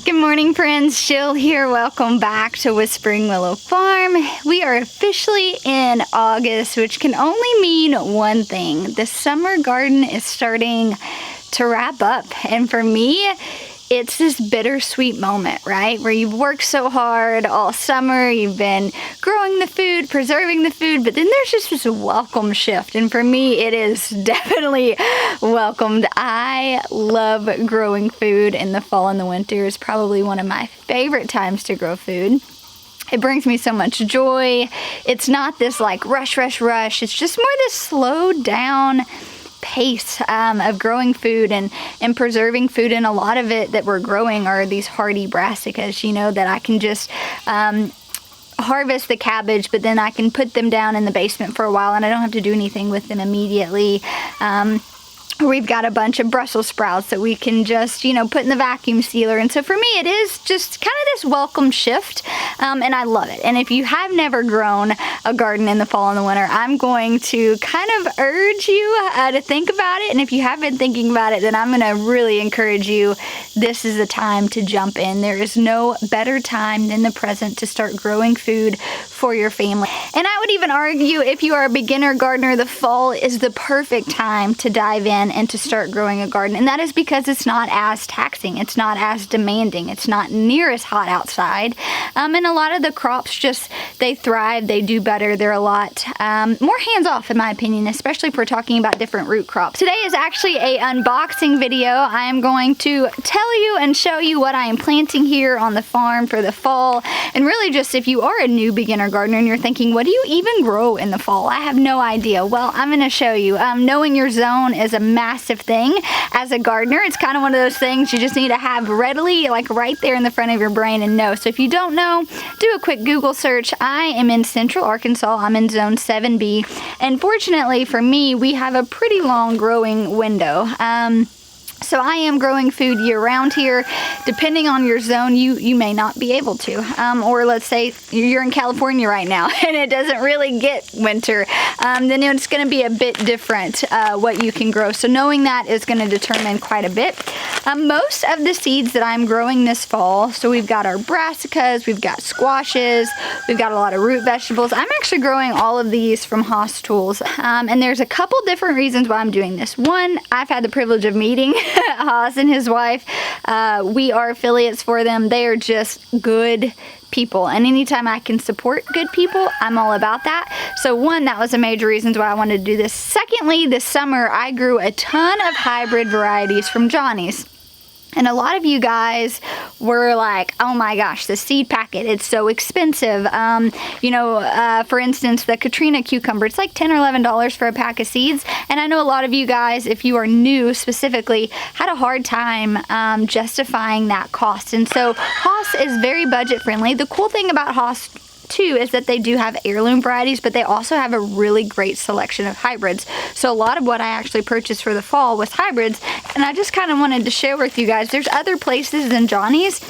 Good morning, friends. Jill here. Welcome back to Whispering Willow Farm. We are officially in August, which can only mean one thing. The summer garden is starting to wrap up. And for me, it's this bittersweet moment, right? Where you've worked so hard all summer, you've been growing the food, preserving the food, but then there's just this welcome shift. And for me, it is definitely welcomed. I love growing food in the fall and the winter. It's probably one of my favorite times to grow food. It brings me so much joy. It's not this like rush. It's just more this slowed down pace of growing food and preserving food, and a lot of it that we're growing are these hardy brassicas, you know, that I can just harvest the cabbage, but then I can put them down in the basement for a while and I don't have to do anything with them immediately. We've got a bunch of Brussels sprouts that we can just, you know, put in the vacuum sealer. And so for me, it is just kind of this welcome shift, and I love it. And if you have never grown a garden in the fall and the winter, I'm going to kind of urge you to think about it. And if you have been thinking about it, then I'm going to really encourage you. This is the time to jump in. There is no better time than the present to start growing food for your family. And I would even argue, if you are a beginner gardener, the fall is the perfect time to dive in and to start growing a garden. And that is because it's not as taxing, it's not as demanding, it's not near as hot outside, and a lot of the crops just, they thrive, they do better, they're a lot more hands-off in my opinion, especially if we're talking about different root crops. Today is actually a unboxing video. I am going to tell you and show you what I am planting here on the farm for the fall, and really just if you are a new beginner gardener and you're thinking, what do you even grow in the fall? I have no idea. Well, I'm going to show you. Knowing your zone is a massive thing as a gardener. It's kind of one of those things you just need to have readily, like right there in the front of your brain and know. So if you don't know, do a quick Google search. I am in Central Arkansas. I'm in Zone 7B. And fortunately for me, we have a pretty long growing window. So I am growing food year-round here. Depending on your zone, you may not be able to. Or let's say you're in California right now and it doesn't really get winter. Then it's going to be a bit different what you can grow. So knowing that is going to determine quite a bit. Most of the seeds that I'm growing this fall, so we've got our brassicas, we've got squashes, we've got a lot of root vegetables. I'm actually growing all of these from Haas Tools. And there's a couple different reasons why I'm doing this. One, I've had the privilege of meeting Haas and his wife. We are affiliates for them. They are just good people, and anytime I can support good people, I'm all about that. So one, that was a major reason why I wanted to do this. Secondly, this summer I grew a ton of hybrid varieties from Johnny's. And a lot of you guys were like, oh my gosh, the seed packet, it's so expensive. For instance, the Katrina cucumber, it's like $10 or $11 for a pack of seeds. And I know a lot of you guys, if you are new specifically, had a hard time justifying that cost. And so Haas is very budget friendly. The cool thing about Haas too is that they do have heirloom varieties, but they also have a really great selection of hybrids. So a lot of what I actually purchased for the fall was hybrids, and I just kind of wanted to share with you guys, there's other places than Johnny's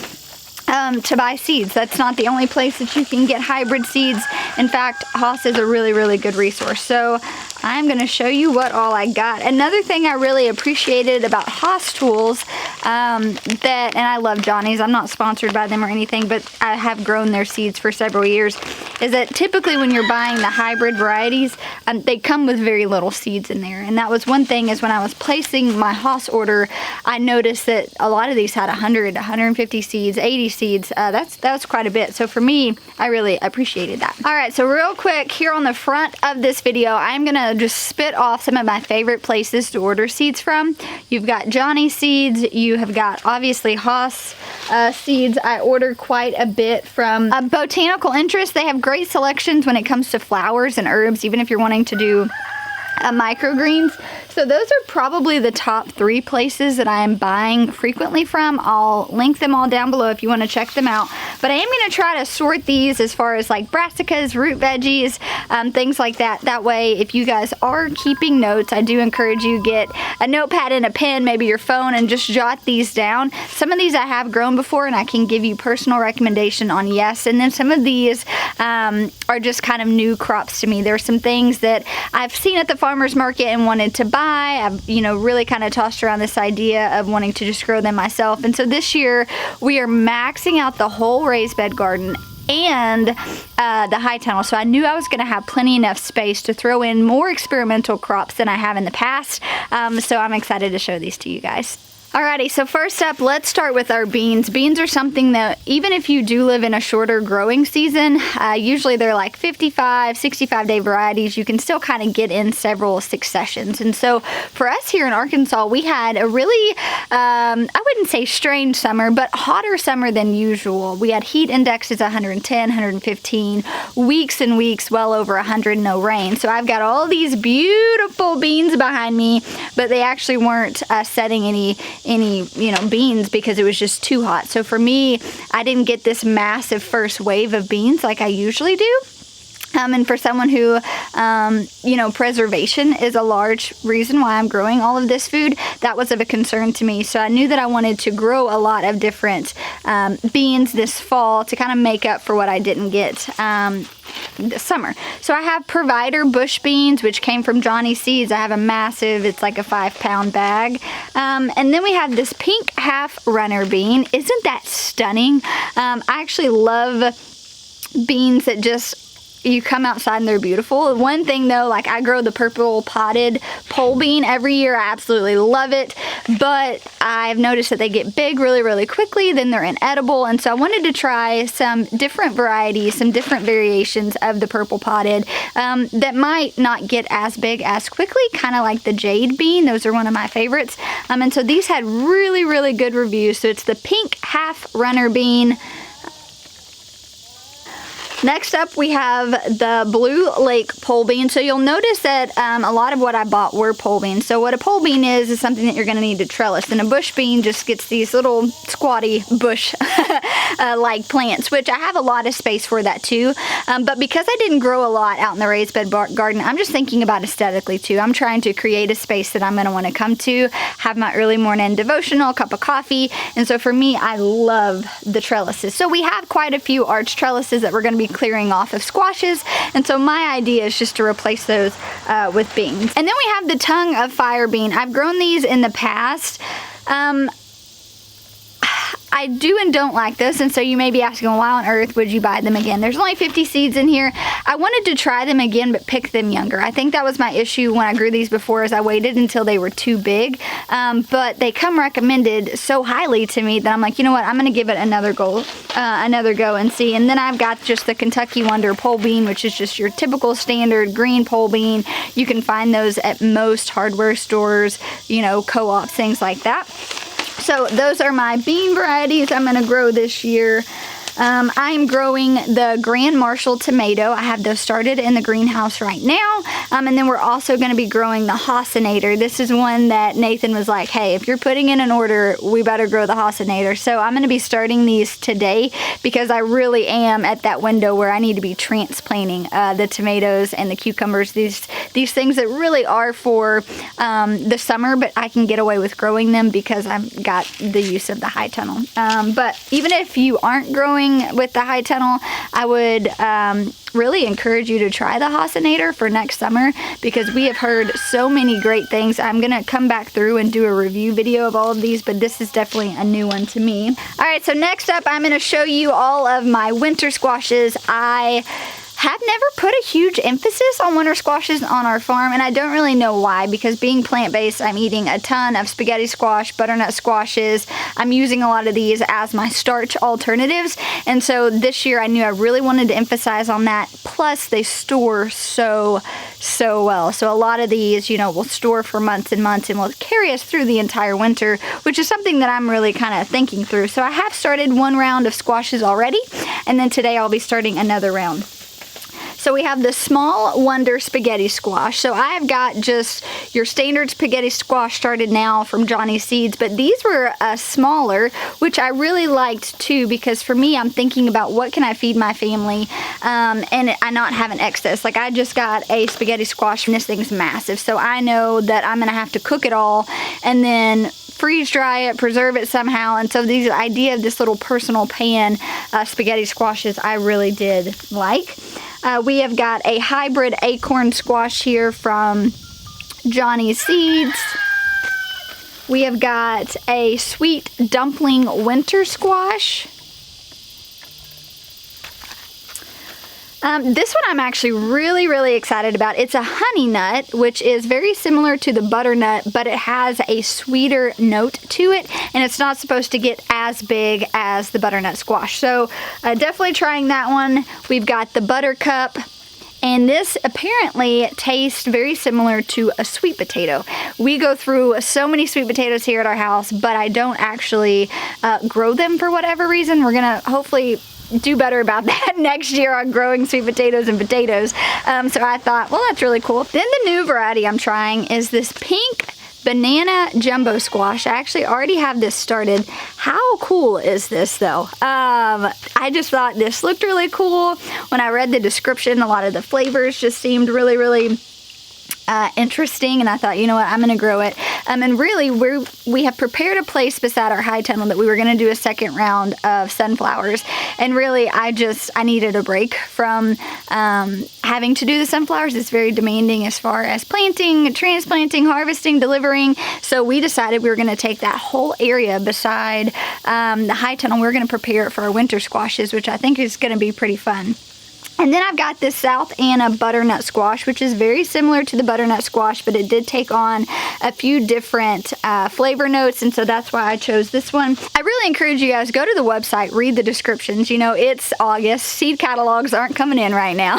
to buy seeds. That's not the only place that you can get hybrid seeds. In fact, Haas is a really, really good resource. So I'm going to show you what all I got. Another thing I really appreciated about Haas Tools, and I love Johnny's, I'm not sponsored by them or anything, but I have grown their seeds for several years, is that typically when you're buying the hybrid varieties, they come with very little seeds in there. And that was one thing, is when I was placing my Haas order, I noticed that a lot of these had 100, 150 seeds, 80 seeds. That's quite a bit. So for me, I really appreciated that. All right, so real quick, here on the front of this video, I'm going to just spit off some of my favorite places to order seeds from. You've got Johnny seeds, you have got obviously Haas seeds. I ordered quite a bit from Botanical Interests. They have great selections when it comes to flowers and herbs, even if you're wanting to do microgreens. So those are probably the top 3 places that I am buying frequently from. I'll link them all down below if you want to check them out. But I am going to try to sort these as far as like brassicas, root veggies, things like that. That way, if you guys are keeping notes, I do encourage you get a notepad and a pen, maybe your phone, and just jot these down. Some of these I have grown before and I can give you personal recommendation on yes. And then some of these are just kind of new crops to me. There are some things that I've seen at the farmer's market and wanted to buy. I've, you know, really kind of tossed around this idea of wanting to just grow them myself. And so this year we are maxing out the whole raised bed garden and the high tunnel. So I knew I was going to have plenty enough space to throw in more experimental crops than I have in the past. So I'm excited to show these to you guys. Alrighty, so first up, let's start with our beans. Beans are something that even if you do live in a shorter growing season, usually they're like 55, 65 day varieties, you can still kind of get in several successions. And so for us here in Arkansas, we had a really, I wouldn't say strange summer, but hotter summer than usual. We had heat indexes 110, 115, weeks and weeks, well over 100, no rain. So I've got all these beautiful beans behind me, but they actually weren't setting any you know, beans because it was just too hot. So for me, I didn't get this massive first wave of beans like I usually do. And for someone who, you know, preservation is a large reason why I'm growing all of this food, that was of a concern to me. So I knew that I wanted to grow a lot of different beans this fall to kind of make up for what I didn't get this summer. So I have Provider bush beans, which came from Johnny Seeds. I have a massive, it's like a 5-pound bag. And then we have this pink half runner bean. Isn't that stunning? I actually love beans that just, you come outside and they're beautiful. One thing though, like I grow the purple potted pole bean every year. I absolutely love it, but I've noticed that they get big really, really quickly, then they're inedible. And so I wanted to try some different varieties, some different variations of the purple potted that might not get as big as quickly, kind of like the jade bean. Those are one of my favorites. And so these had really, really good reviews. So it's the pink half runner bean. Next up, we have the Blue Lake pole bean. So you'll notice that a lot of what I bought were pole beans. So what a pole bean is something that you're going to need to trellis. And a bush bean just gets these little squatty bush like plants, which I have a lot of space for that too. But because I didn't grow a lot out in the raised bed garden, I'm just thinking about aesthetically too. I'm trying to create a space that I'm going to want to come to, have my early morning devotional, cup of coffee. And so for me, I love the trellises. So we have quite a few arch trellises that we're going to be clearing off of squashes, and so my idea is just to replace those with beans. And then we have the tongue of fire bean. I've grown these in the past. I do and don't like this, and so you may be asking, why on earth would you buy them again? There's only 50 seeds in here. I wanted to try them again, but pick them younger. I think that was my issue when I grew these before, is I waited until they were too big, but they come recommended so highly to me that I'm like, you know what, I'm gonna give it another go and see. And then I've got just the Kentucky Wonder pole bean, which is just your typical standard green pole bean. You can find those at most hardware stores, you know, co-ops, things like that. So those are my bean varieties I'm going to grow this year. I'm growing the Grand Marshal tomato. I have those started in the greenhouse right now. And then we're also going to be growing the Hossinator. This is one that Nathan was like, hey, if you're putting in an order, we better grow the Hossinator. So I'm going to be starting these today because I really am at that window where I need to be transplanting the tomatoes and the cucumbers. These things that really are for the summer, but I can get away with growing them because I've got the use of the high tunnel. But even if you aren't growing with the high tunnel, I would really encourage you to try the Hossinator for next summer because we have heard so many great things. I'm gonna come back through and do a review video of all of these, but this is definitely a new one to me. All right, so next up, I'm gonna show you all of my winter squashes. I have never put a huge emphasis on winter squashes on our farm, and I don't really know why, because being plant-based, I'm eating a ton of spaghetti squash, butternut squashes. I'm using a lot of these as my starch alternatives, and so this year I knew I really wanted to emphasize on that. Plus, they store so well. So a lot of these, you know, will store for months and months and will carry us through the entire winter, which is something that I'm really kind of thinking through. So I have started one round of squashes already, and then today I'll be starting another round. So we have the Small Wonder Spaghetti Squash. So I've got just your standard spaghetti squash started now from Johnny Seeds, but these were smaller, which I really liked too, because for me, I'm thinking about what can I feed my family and I not have an excess. Like I just got a spaghetti squash and this thing's massive. So I know that I'm gonna have to cook it all and then freeze dry it, preserve it somehow. And so the idea of this little personal pan spaghetti squashes I really did like. We have got a hybrid acorn squash here from Johnny's Seeds. We have got a sweet dumpling winter squash. This one I'm actually really excited about. It's a honey nut, which is very similar to the butternut, but it has a sweeter note to it, and it's not supposed to get as big as the butternut squash. So definitely trying that one. We've got the buttercup, and this apparently tastes very similar to a sweet potato. We go through so many sweet potatoes here at our house, but I don't actually grow them for whatever reason. We're gonna hopefully do better about that next year on growing sweet potatoes and potatoes. So I thought, well, that's really cool. Then the new variety I'm trying is this pink banana jumbo squash. I actually already have this started. How cool is this though? I just thought this looked really cool. When I read the description, a lot of the flavors just seemed really interesting, and I thought, you know what, I'm gonna grow it. And really we have prepared a place beside our high tunnel that we were gonna do a second round of sunflowers, and really I needed a break from having to do the sunflowers. It's very demanding as far as planting, transplanting, harvesting, delivering. So we decided we were gonna take that whole area beside the high tunnel. We're gonna prepare it for our winter squashes, which I think is gonna be pretty fun. And then I've got this South Anna butternut squash, which is very similar to the butternut squash, but it did take on a few different flavor notes, and so that's why I chose this one. I really encourage you guys, go to the website, read the descriptions. You know, it's August. Seed catalogs aren't coming in right now.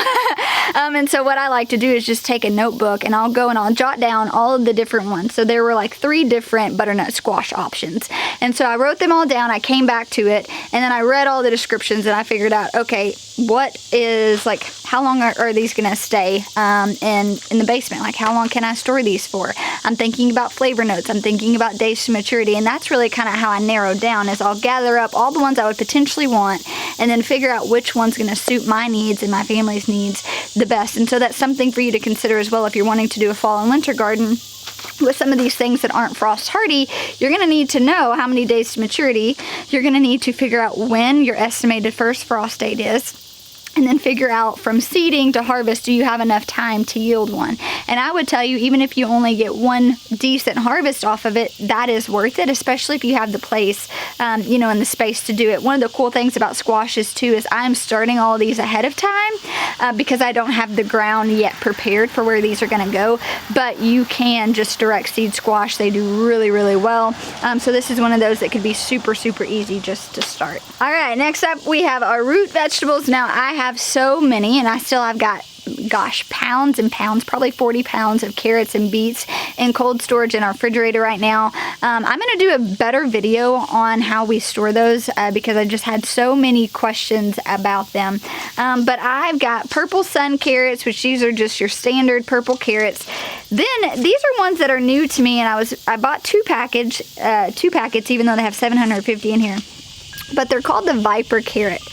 And so what I like to do is just take a notebook, and I'll go and I'll jot down all of the different ones. So there were like 3 different butternut squash options. And so I wrote them all down, I came back to it, and then I read all the descriptions, and I figured out, okay, what is, like, how long are these gonna stay in the basement? Like, how long can I store these for? I'm thinking about flavor notes, I'm thinking about days to maturity, and that's really kind of how I narrowed down, is I'll gather up all the ones I would potentially want and then figure out which one's gonna suit my needs and my family's needs the best. And so that's something for you to consider as well if you're wanting to do a fall and winter garden. With some of these things that aren't frost hardy, you're going to need to know how many days to maturity. You're going to need to figure out when your estimated first frost date is. And then figure out from seeding to harvest, do you have enough time to yield one? And I would tell you, even if you only get one decent harvest off of it, that is worth it, especially if you have the place, you know, and the space to do it. One of the cool things about squashes too is I'm starting all of these ahead of time because I don't have the ground yet prepared for where these are going to go. But you can just direct seed squash. They do really well. So this is one of those that could be super easy just to start. All right, next up we have our root vegetables. Now I have so many, and I've got, gosh, pounds and pounds, probably 40 pounds of carrots and beets in cold storage in our refrigerator right now. I'm going to do a better video on how we store those because I just had so many questions about them. But I've got purple sun carrots, which these are just your standard purple carrots. Then these are ones that are new to me, and I bought 2 packets, even though they have 750 in here. But they're called the Viper carrot.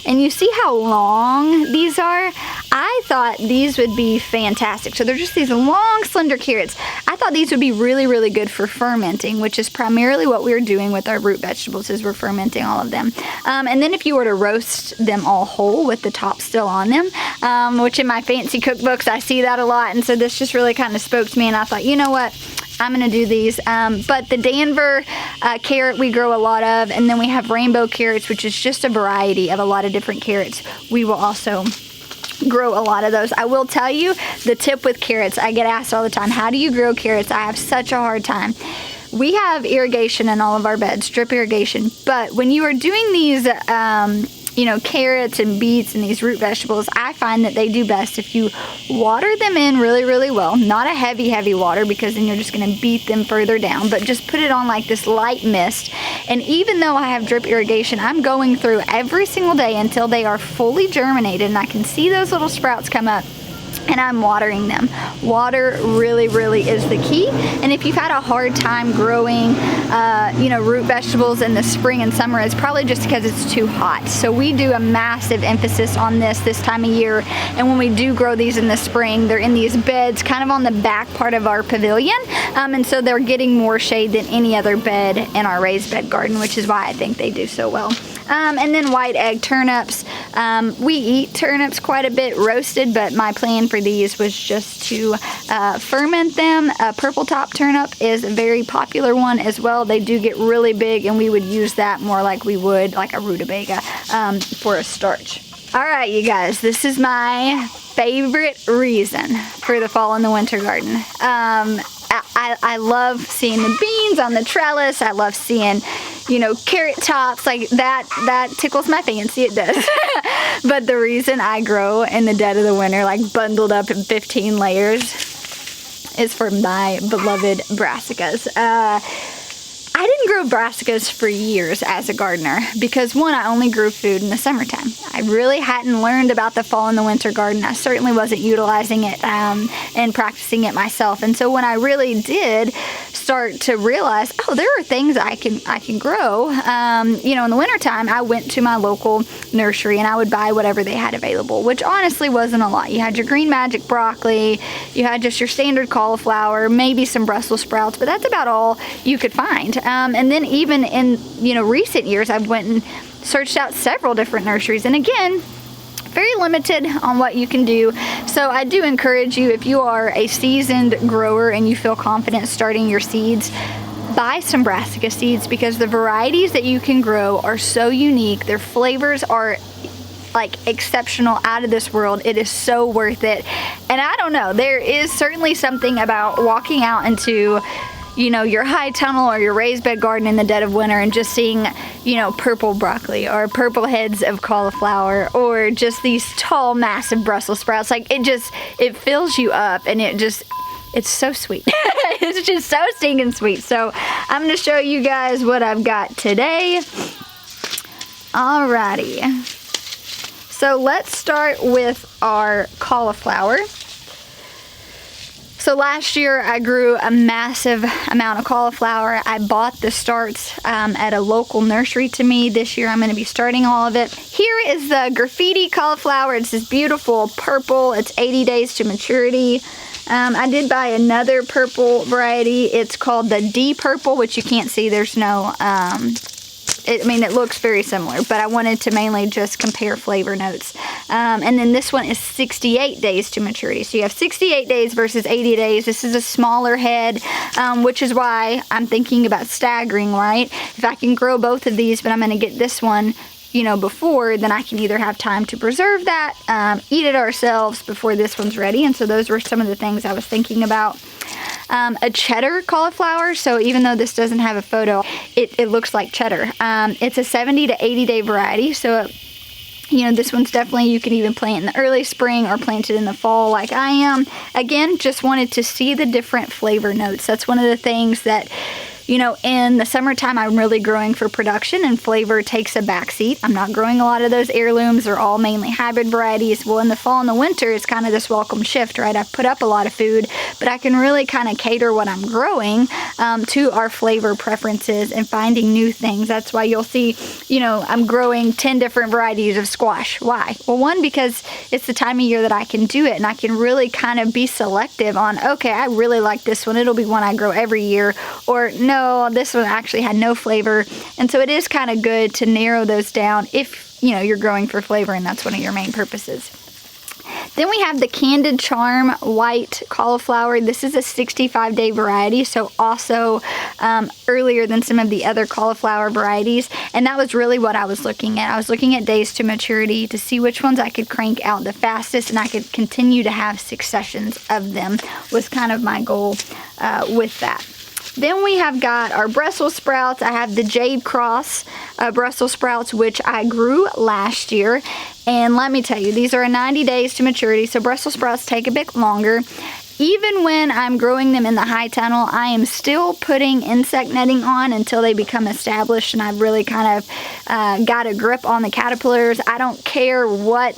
And you see how long these are? I thought these would be fantastic. So they're just these long, slender carrots. I thought these would be really good for fermenting, which is primarily what we're doing with our root vegetables, is we're fermenting all of them. And then if you were to roast them all whole with the top still on them, which in my fancy cookbooks, I see that a lot. And so this just really kind of spoke to me, and I thought, you know what? I'm going to do these. But the Denver carrot we grow a lot of, and then we have rainbow carrots, which is just a variety of a lot of different carrots. We will also grow a lot of those. I will tell you the tip with carrots. I get asked all the time, how do you grow carrots? I have such a hard time. We have irrigation in all of our beds, drip irrigation. But when you are doing these you know, carrots and beets and these root vegetables, I find that they do best if you water them in really well. Not a heavy water, because then you're just going to beat them further down, but just put it on like this light mist. And even though I have drip irrigation, I'm going through every single day until they are fully germinated and I can see those little sprouts come up. and I'm watering them. Water really, really is the key. And if you've had a hard time growing, you know, root vegetables in the spring and summer, it's probably just because it's too hot. So we do a massive emphasis on this time of year. And when we do grow these in the spring, they're in these beds kind of on the back part of our pavilion. And so they're getting more shade than any other bed in our raised bed garden, which is why I think they do so well. And then white egg turnips. We eat turnips quite a bit roasted, but my plan for these was just to ferment them. A purple top turnip is a very popular one as well. They do get really big, and we would use that more like we would like a rutabaga for a starch. All right, you guys, this is my favorite reason for the fall and the winter garden. I love seeing the beans on the trellis. I love seeing, you know, carrot tops. Like that tickles my fancy, it does. But the reason I grow in the dead of the winter, like bundled up in 15 layers, is for my beloved brassicas. I didn't grow brassicas for years as a gardener because, one, I only grew food in the summertime. I really hadn't learned about the fall and the winter garden. I certainly wasn't utilizing it and practicing it myself. And so when I really did start to realize, oh, there are things I can grow, you know, in the wintertime, I went to my local nursery and I would buy whatever they had available, which honestly wasn't a lot. You had your green magic broccoli, you had just your standard cauliflower, maybe some Brussels sprouts, but that's about all you could find. And then even in, you know, recent years, I've went and searched out several different nurseries. And again, very limited on what you can do. So I do encourage you, if you are a seasoned grower and you feel confident starting your seeds, buy some brassica seeds, because the varieties that you can grow are so unique. Their flavors are like exceptional, out of this world. It is so worth it. And I don't know, there is certainly something about walking out into, you know, your high tunnel or your raised bed garden in the dead of winter and just seeing, you know, purple broccoli or purple heads of cauliflower or just these tall, massive Brussels sprouts. Like, it fills you up, and it's so sweet. It's just so stinking sweet. So I'm going to show you guys what I've got today. Alrighty. So let's start with our cauliflower. So last year I grew a massive amount of cauliflower. I bought the starts at a local nursery to me. This year I'm going to be starting all of it. Here is the Graffiti Cauliflower. It's this beautiful purple. It's 80 days to maturity. I did buy another purple variety. It's called the D Purple, which you can't see. There's no, it looks very similar, but I wanted to mainly just compare flavor notes. And then this one is 68 days to maturity. So you have 68 days versus 80 days. This is a smaller head, which is why I'm thinking about staggering, right? If I can grow both of these, but I'm going to get this one, you know, before, then I can either have time to preserve that, eat it ourselves before this one's ready. And so those were some of the things I was thinking about. A cheddar cauliflower, so even though this doesn't have a photo, it looks like cheddar. It's a 70 to 80 day variety, so you know, this one's definitely, you can even plant in the early spring or plant it in the fall like I am. Again, just wanted to see the different flavor notes. That's one of the things that, you know, in the summertime, I'm really growing for production, and flavor takes a backseat. I'm not growing a lot of those heirlooms. They're all mainly hybrid varieties. Well, in the fall and the winter, it's kind of this welcome shift, right? I've put up a lot of food, but I can really kind of cater what I'm growing to our flavor preferences and finding new things. That's why you'll see, you know, I'm growing 10 different varieties of squash. Why? Well, one, because it's the time of year that I can do it, and I can really kind of be selective on, okay, I really like this one. It'll be one I grow every year, or no, this one actually had no flavor. And so it is kind of good to narrow those down if, you know, you're growing for flavor and that's one of your main purposes. Then we have the Candid Charm white cauliflower. This is a 65-day variety, so also earlier than some of the other cauliflower varieties. And that was really what I was looking at. I was looking at days to maturity to see which ones I could crank out the fastest, and I could continue to have successions of them, was kind of my goal with that. Then we have got our Brussels sprouts. I have the Jade Cross Brussels sprouts, which I grew last year. And let me tell you, these are 90 days to maturity, so Brussels sprouts take a bit longer. Even when I'm growing them in the high tunnel, I am still putting insect netting on until they become established and I've really kind of got a grip on the caterpillars. I don't care what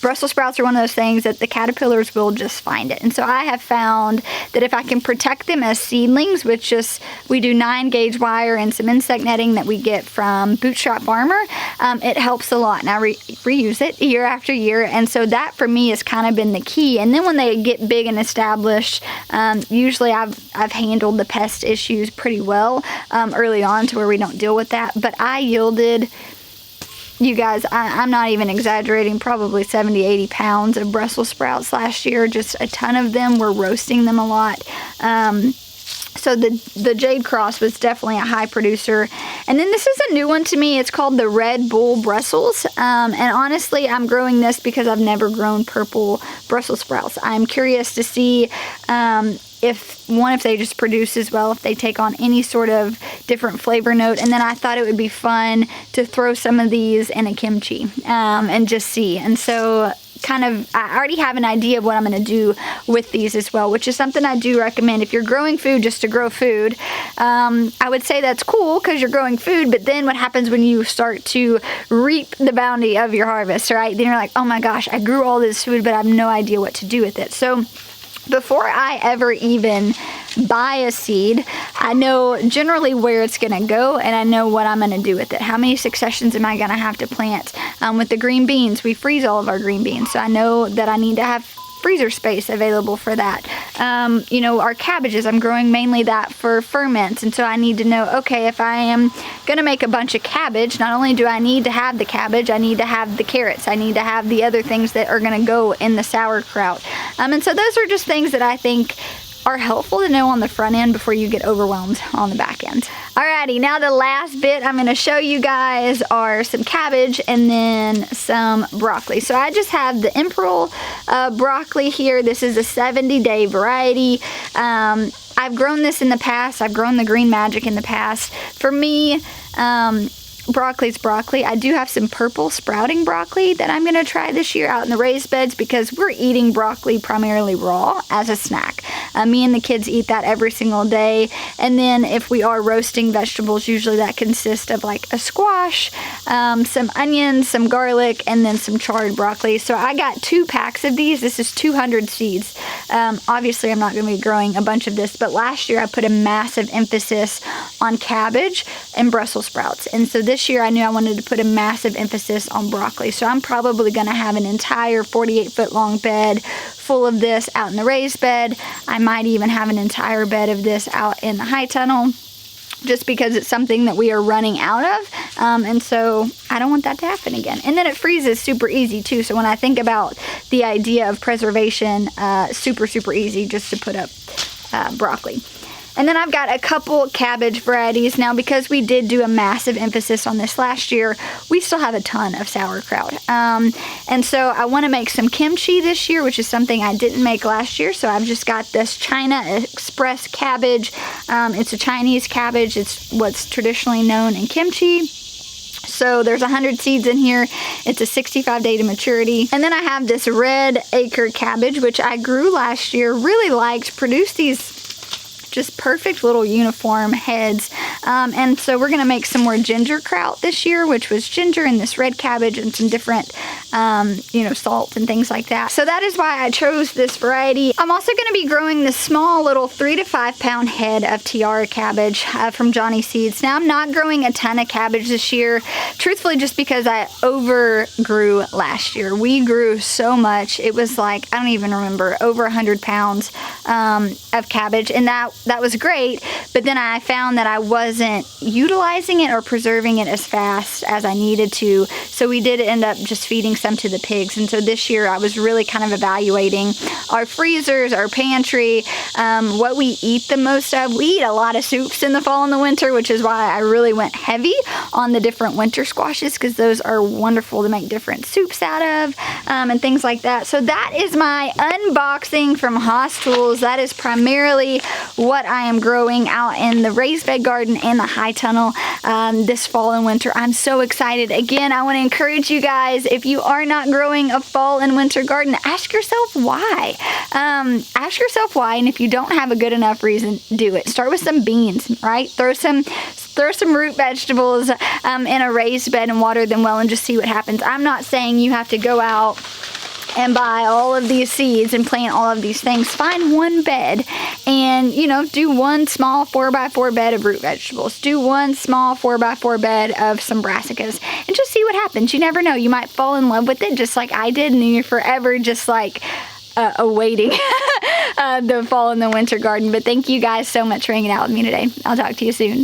Brussels sprouts are one of those things that the caterpillars will just find it. And so I have found that if I can protect them as seedlings with just, we do 9-gauge wire and some insect netting that we get from Bootstrap Farmer, it helps a lot. And I reuse it year after year. And so that for me has kind of been the key. And then when they get big and established, usually I've handled the pest issues pretty well early on to where we don't deal with that. But I yielded, you guys, I'm not even exaggerating, probably 70, 80 pounds of Brussels sprouts last year. Just a ton of them. We're roasting them a lot. So the Jade Cross was definitely a high producer. And then this is a new one to me. It's called the Red Bull Brussels. And honestly, I'm growing this because I've never grown purple Brussels sprouts. I'm curious to see if they just produce as well, if they take on any sort of different flavor note. And then I thought it would be fun to throw some of these in a kimchi and just see. And so kind of, I already have an idea of what I'm going to do with these as well, which is something I do recommend. If you're growing food just to grow food, I would say that's cool because you're growing food, but then what happens when you start to reap the bounty of your harvest, right? Then you're like, oh my gosh, I grew all this food, but I have no idea what to do with it. So before I ever even buy a seed, I know generally where it's going to go, and I know what I'm going to do with it. How many successions am I going to have to plant? With the green beans, we freeze all of our green beans, so I know that I need to have freezer space available for that. You know, our cabbages, I'm growing mainly that for ferments, and so I need to know, okay, if I am gonna make a bunch of cabbage, not only do I need to have the cabbage, I need to have the carrots, I need to have the other things that are gonna go in the sauerkraut. And so those are just things that I think are helpful to know on the front end before you get overwhelmed on the back end. Alrighty, now the last bit I'm going to show you guys are some cabbage and then some broccoli. So I just have the Imperial broccoli here. This is a 70-day variety. I've grown this in the past. I've grown the Green Magic in the past. For me, broccoli's broccoli. I do have some purple sprouting broccoli that I'm going to try this year out in the raised beds because we're eating broccoli primarily raw as a snack. Me and the kids eat that every single day. And then if we are roasting vegetables, usually that consists of like a squash, some onions, some garlic, and then some charred broccoli. So I got 2 packs of these. This is 200 seeds. Obviously, I'm not going to be growing a bunch of this, but last year I put a massive emphasis on cabbage and Brussels sprouts. And so this year I knew I wanted to put a massive emphasis on broccoli. So I'm probably going to have an entire 48-foot long bed full of this out in the raised bed. I might even have an entire bed of this out in the high tunnel, just because it's something that we are running out of. And so I don't want that to happen again. And then it freezes super easy too. So when I think about the idea of preservation, super easy just to put up broccoli. And then I've got a couple cabbage varieties. Now, because we did do a massive emphasis on this last year, we still have a ton of sauerkraut. And so I want to make some kimchi this year, which is something I didn't make last year. So I've just got this China Express cabbage. It's a Chinese cabbage. It's what's traditionally known in kimchi. So there's 100 seeds in here. It's a 65-day to maturity. And then I have this red acre cabbage, which I grew last year, really liked, produced these just perfect little uniform heads. And so we're going to make some more ginger kraut this year, which was ginger and this red cabbage and some different, salt and things like that. So that is why I chose this variety. I'm also going to be growing this small little 3 to 5 pound head of Tiara cabbage from Johnny Seeds. Now, I'm not growing a ton of cabbage this year, truthfully, just because I overgrew last year. We grew so much. It was like, I don't even remember, over 100 pounds of cabbage. And that was great, but then I found that I wasn't utilizing it or preserving it as fast as I needed to, so we did end up just feeding some to the pigs. And so this year I was really kind of evaluating our freezers, our pantry, what we eat the most of. We eat a lot of soups in the fall and the winter, which is why I really went heavy on the different winter squashes, because those are wonderful to make different soups out of, and things like that. So that is my unboxing from Haas Tools. That is primarily what I am growing out in the raised bed garden and the high tunnel this fall and winter. I'm so excited. Again, I want to encourage you guys, if you are not growing a fall and winter garden, ask yourself why. Ask yourself why, and if you don't have a good enough reason, do it. Start with some beans, right? Throw some root vegetables in a raised bed and water them well and just see what happens. I'm not saying you have to go out and buy all of these seeds and plant all of these things. Find one bed and, you know, do one small 4x4 bed of root vegetables. Do one small 4x4 bed of some brassicas and just see what happens. You never know. You might fall in love with it just like I did, and then you're forever just like awaiting the fall and the winter garden. But thank you guys so much for hanging out with me today. I'll talk to you soon.